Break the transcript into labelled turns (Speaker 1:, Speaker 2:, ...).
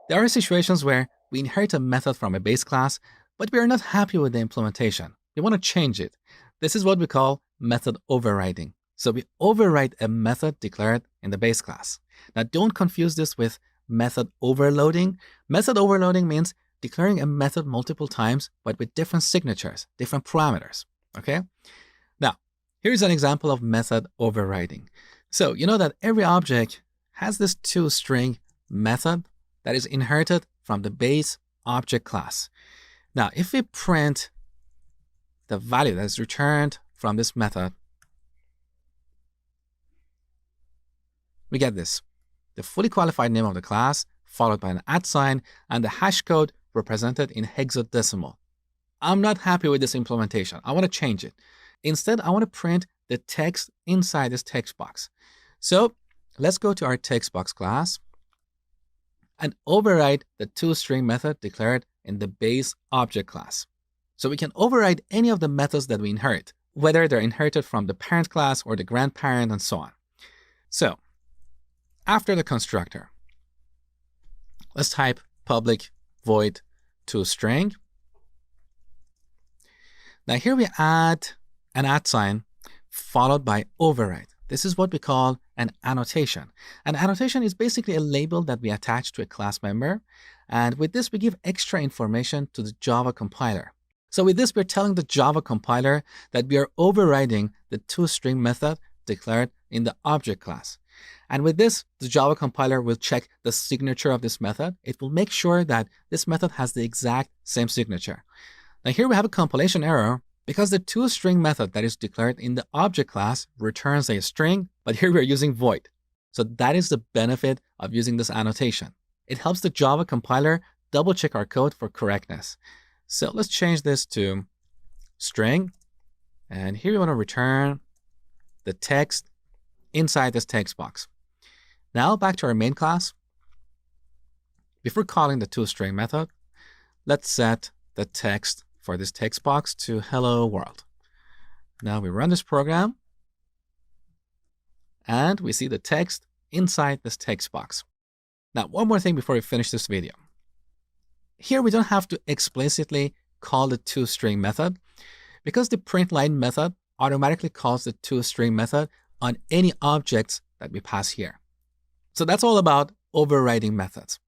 Speaker 1: There are situations where we inherit a method from a base class, but we are not happy with the implementation. We want to change it. This is what we call method overriding. So we override a method declared in the base class. Now don't confuse this with method overloading. Method overloading means declaring a method multiple times, but with different signatures, different parameters, okay? Now, here's an example of method overriding. So you know that every object has this toString method that is inherited from the base object class. Now, if we print the value that is returned from this method, we get this, the fully qualified name of the class, followed by an @ sign, and the hash code represented in hexadecimal. I'm not happy with this implementation. I want to change it. Instead, I want to print the text inside this text box. So let's go to our text box class and override the toString method declared in the base object class. So we can override any of the methods that we inherit, whether they're inherited from the parent class or the grandparent and so on. So after the constructor, let's type public void toString. Now here we add an @ sign followed by override. This is what we call an annotation. An annotation is basically a label that we attach to a class member. And with this, we give extra information to the Java compiler. So with this, we're telling the Java compiler that we are overriding the toString method declared in the object class. And with this, the Java compiler will check the signature of this method. It will make sure that this method has the exact same signature. Now here we have a compilation error because the toString method that is declared in the object class returns a string, but here we're using void. So that is the benefit of using this annotation. It helps the Java compiler double check our code for correctness. So let's change this to string. And here we want to return the text inside this text box. Now back to our main class. Before calling the toString method, let's set the text for this text box to hello world. Now we run this program and we see the text inside this text box. Now, one more thing before we finish this video. Here we don't have to explicitly call the toString method because the println method automatically calls the toString method on any objects that we pass here. So that's all about overriding methods.